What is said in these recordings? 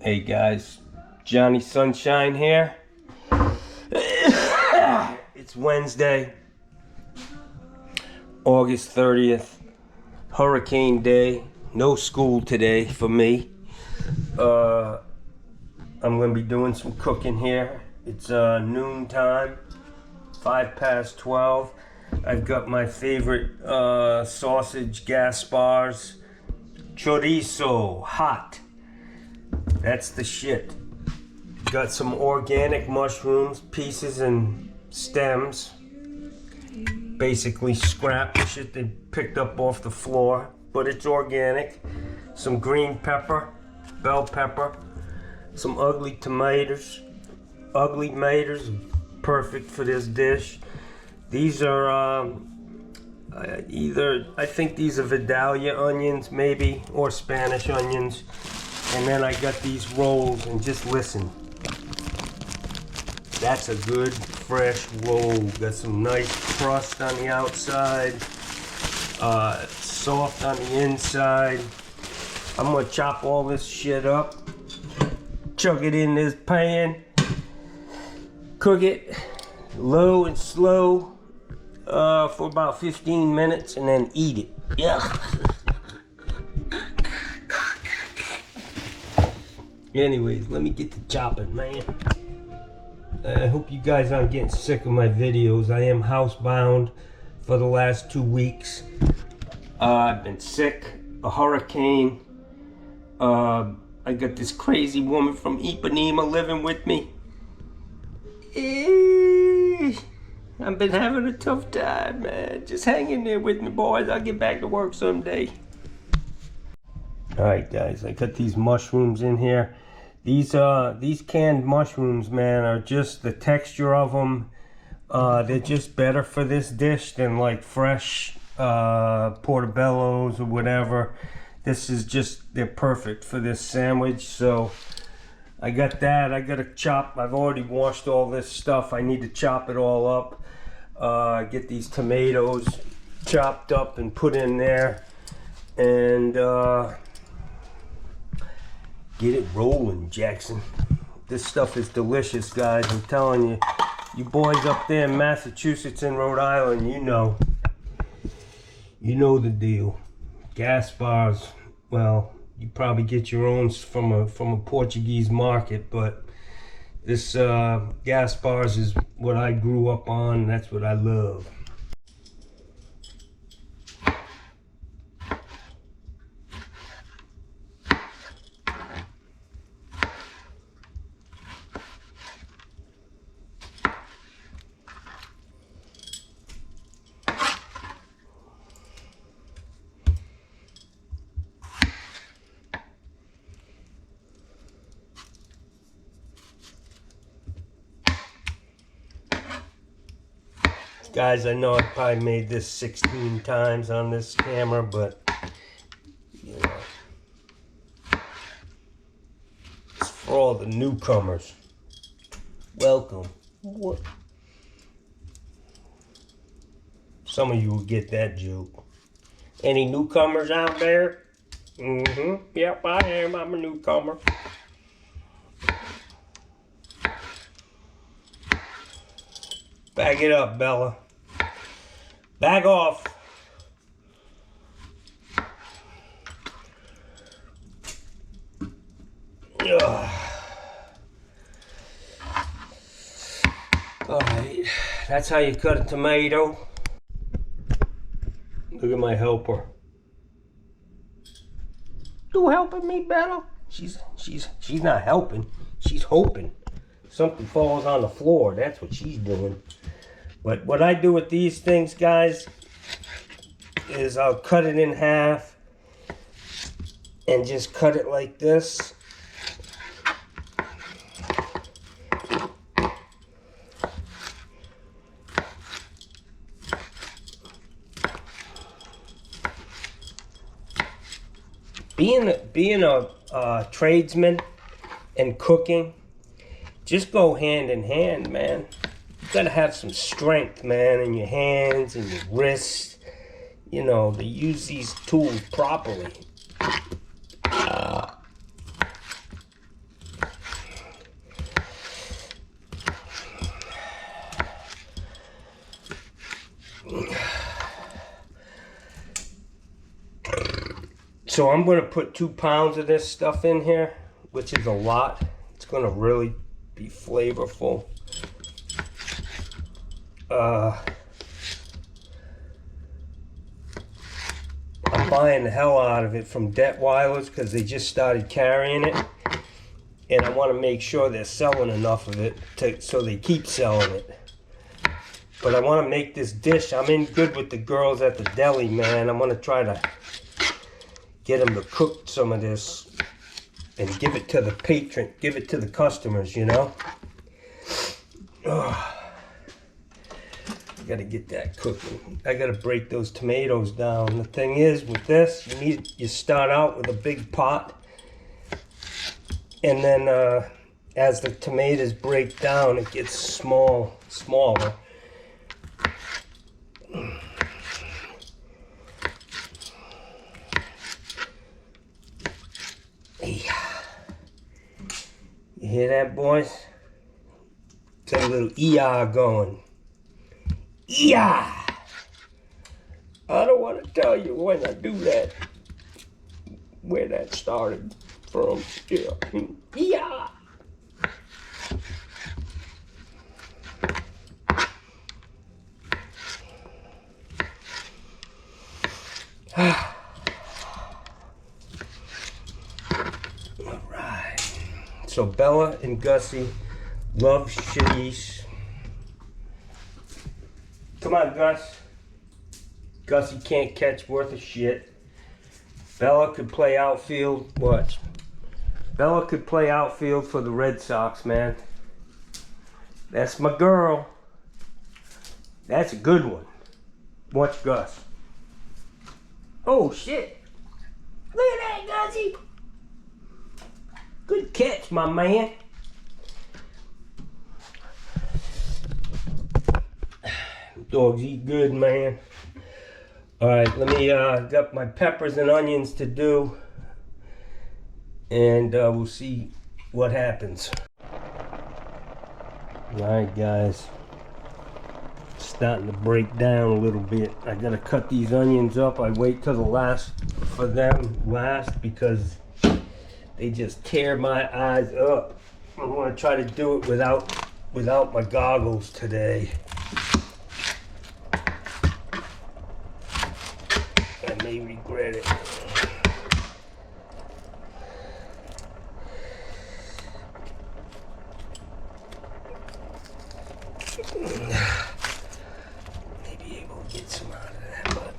Hey guys, Johnny Sunshine here. It's Wednesday, August 30th, Hurricane Day. No school today for me. I'm gonna be doing some cooking here. It's noon time, 12:05. I've got my favorite sausage gas bars, chorizo, hot. That's the shit. Got some organic mushrooms, pieces and stems. Basically scrap the shit they picked up off the floor, but it's organic. Some green pepper, bell pepper, some ugly tomatoes. Ugly tomatoes, perfect for this dish. These are I think these are Vidalia onions maybe, or Spanish onions. And then I got these rolls, and just listen. That's a good fresh roll. Got some nice crust on the outside, soft on the inside. I'm gonna chop all this shit up, chuck it in this pan, cook it low and slow for about 15 minutes, and then eat it. Yeah. Anyways, let me get to chopping, man. I hope you guys aren't getting sick of my videos. I am housebound for the last 2 weeks. I've been sick, a hurricane. I got this crazy woman from Ipanema living with me. I've been having a tough time, man. Just hang in there with me, boys. I'll get back to work someday. Alright guys, I got these mushrooms in here. These canned mushrooms, man, are just the texture of them. They're just better for this dish than like fresh portobellos or whatever. This is just, they're perfect for this sandwich. So I got that. I got to chop. I've already washed all this stuff. I need to chop it all up. Get these tomatoes chopped up and put in there. And get it rolling, Jackson. This stuff is delicious, guys. I'm telling you. You boys up there in Massachusetts and Rhode Island, you know the deal. Gas bars, well, you probably get your own from a Portuguese market, but this gas bars is what I grew up on. That's what I love. Guys, I know I probably made this 16 times on this camera, but you know, it's for all the newcomers. Welcome. What? Some of you will get that joke. Any newcomers out there? Yep, I am. I'm a newcomer. Back it up, Bella. Back off. Alright, that's how you cut a tomato. Look at my helper. You helping me, Bella? She's not helping. She's hoping something falls on the floor. That's what she's doing. But what I do with these things, guys, is I'll cut it in half and just cut it like this. Being a tradesman and cooking, just go hand in hand, man. You gotta have some strength, man, in your hands and your wrists, you know, to use these tools properly. So I'm going to put 2 pounds of this stuff in here, which is a lot. It's going to really be flavorful. I'm buying the hell out of it from Detweiler's because they just started carrying it. And I want to make sure they're selling enough of it so they keep selling it. But I want to make this dish. I'm in good with the girls at the deli, man. I'm going to try to get them to cook some of this and give it to the patron, give it to the customers, you know? Oh, I got to get that cooking. I got to break those tomatoes down. The thing is, with this, you start out with a big pot. And then as the tomatoes break down, it gets smaller. You hear that, boys? Got a little ER going. ER! I don't want to tell you when I do that, where that started from. Yeah. ER! Alright. So Bella and Gussie love Sharice. Come on, Gus. Gussie can't catch worth a shit. Bella could play outfield. Watch. Bella could play outfield for the Red Sox, man. That's my girl. That's a good one. Watch Gus. Oh, shit. Look at that, Gussie. Good catch, my man. Dogs eat good, man. Alright, let me, got my peppers and onions to do. And we'll see what happens. Alright, guys. Starting to break down a little bit. I gotta cut these onions up. I wait till the last for them last because they just tear my eyes up. I want to try to do it without my goggles today. I may regret it. Maybe able to get some out of that, but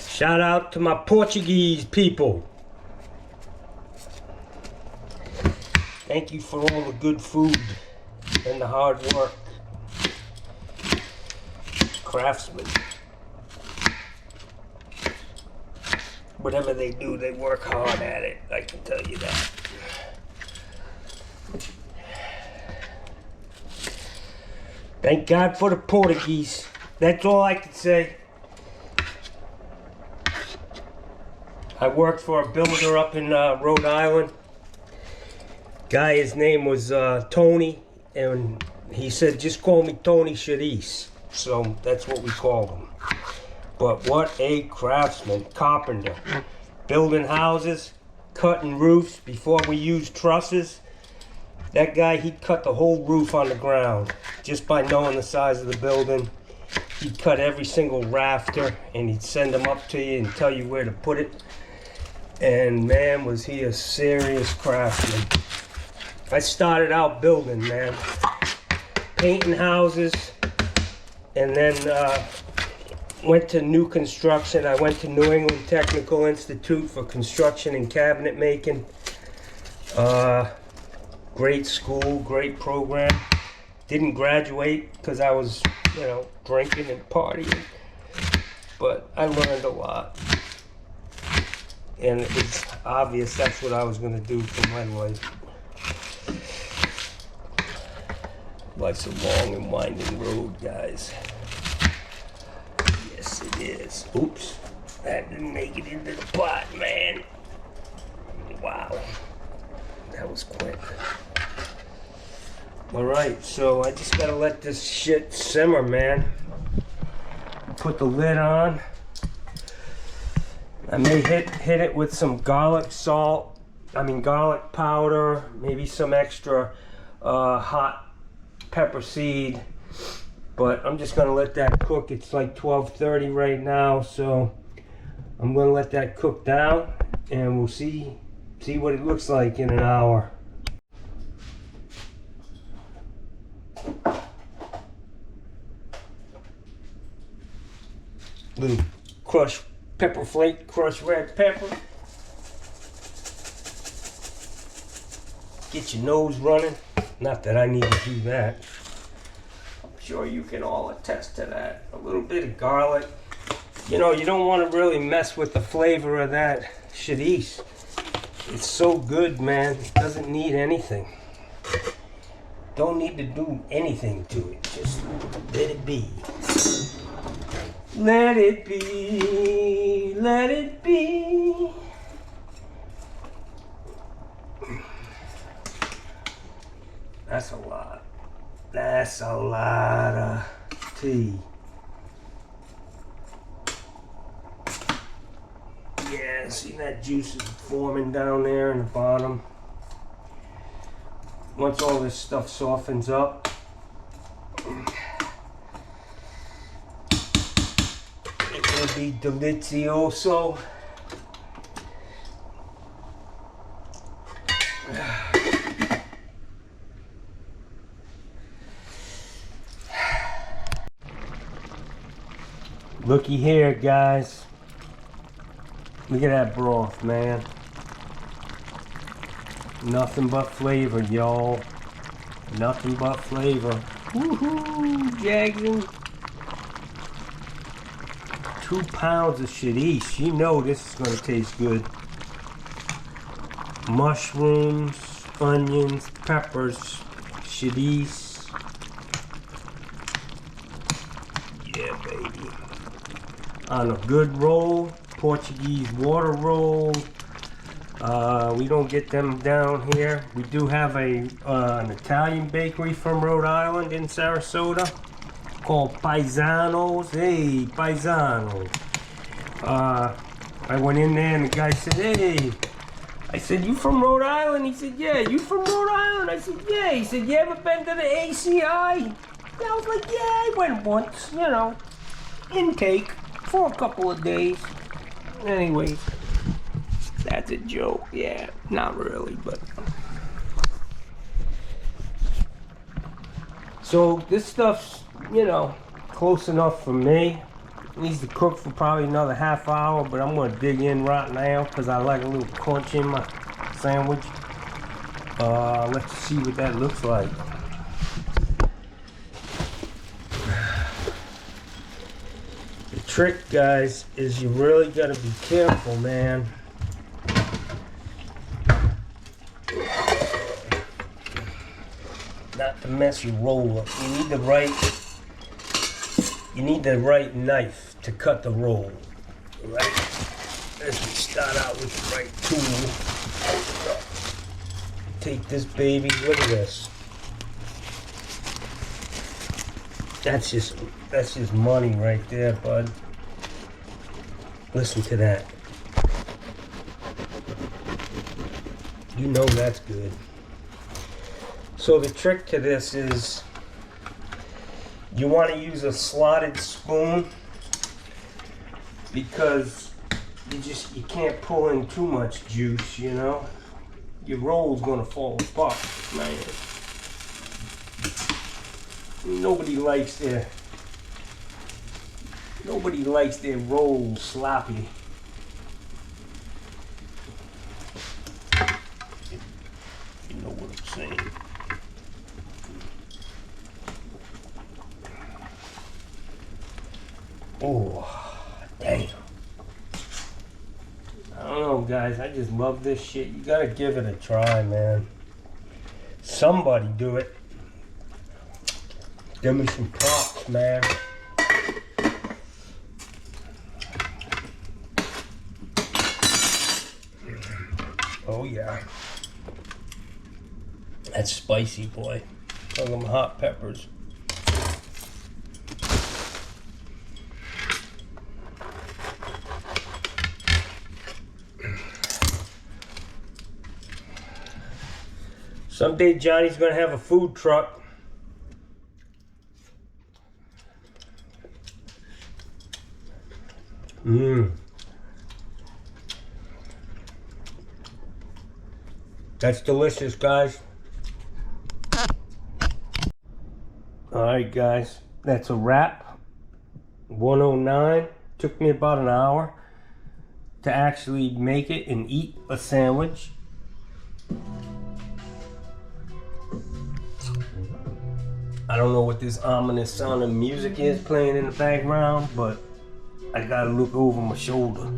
shout out to my Portuguese people. Thank you for all the good food and the hard work. Craftsmen. Whatever they do, they work hard at it. I can tell you that. Thank God for the Portuguese. That's all I can say. I worked for a builder up in Rhode Island. Guy, his name was Tony, and he said, just call me Tony Sharice. So that's what we called him. But what a craftsman, carpenter. Building houses, cutting roofs before we used trusses. That guy, he'd cut the whole roof on the ground just by knowing the size of the building. He'd cut every single rafter and he'd send them up to you and tell you where to put it. And man, was he a serious craftsman. I started out building, man. Painting houses, and then went to new construction. I went to New England Technical Institute for construction and cabinet making. Great school, great program. Didn't graduate because I was, drinking and partying. But I learned a lot. And it's obvious that's what I was gonna do for my life. Life's a long and winding road, guys. Yes, it is. Oops, that didn't make it into the pot, man. Wow, that was quick. All right, so I just gotta let this shit simmer, man. Put the lid on. I may hit it with some garlic garlic powder, maybe some extra hot pepper seed, but I'm just gonna let that cook. It's like 12:30 right now, so I'm gonna let that cook down, and we'll see what it looks like in an hour. Little crushed pepper flake, crushed red pepper. Get your nose running. Not that I need to do that. I'm sure you can all attest to that. A little bit of garlic. You know, you don't want to really mess with the flavor of that chorizo. It's so good, man. It doesn't need anything. Don't need to do anything to it. Just let it be. Let it be. Let it be. That's a lot. That's a lot of tea. Yeah, see that juice is forming down there in the bottom. Once all this stuff softens up, it will be delizioso. Looky here, guys. Look at that broth, man. Nothing but flavor, y'all. Nothing but flavor. Woohoo, Jackson. 2 pounds of chorizo. You know this is gonna taste good. Mushrooms, onions, peppers, chorizo. Yeah, baby. On a good roll, Portuguese water roll. We don't get them down here. We do have an Italian bakery from Rhode Island in Sarasota called Paisanos. Hey, Paisanos. I went in there and the guy said, hey, I said, you from Rhode Island? He said, yeah. You from Rhode Island? I said, yeah. He said, you ever been to the ACI? And I was like, yeah, I went once, you know, intake for a couple of days. Anyways, that's a joke. Yeah, not really, but. So this stuff's, you know, close enough for me. It needs to cook for probably another half hour, but I'm gonna dig in right now because I like a little crunch in my sandwich. Let's see what that looks like. The trick, guys, is you really gotta be careful, man. Not to mess your roll up. You need the right knife to cut the roll. Right? Let's start out with the right tool. Take this baby. Look at this. That's just money right there, bud. Listen to that. You know that's good. So the trick to this is you want to use a slotted spoon because you can't pull in too much juice, you know. Your roll's gonna fall apart, man. Nobody likes their rolls sloppy. You know what I'm saying. Oh, damn. I don't know, guys. I just love this shit. You gotta give it a try, man. Somebody do it. Give me some props, man. Oh yeah. That's spicy, boy. Look at them hot peppers. Someday Johnny's gonna have a food truck. That's delicious, guys. Alright, guys. That's a wrap. 109. Took me about an hour to actually make it and eat a sandwich. I don't know what this ominous sound of music is playing in the background, but I gotta look over my shoulder.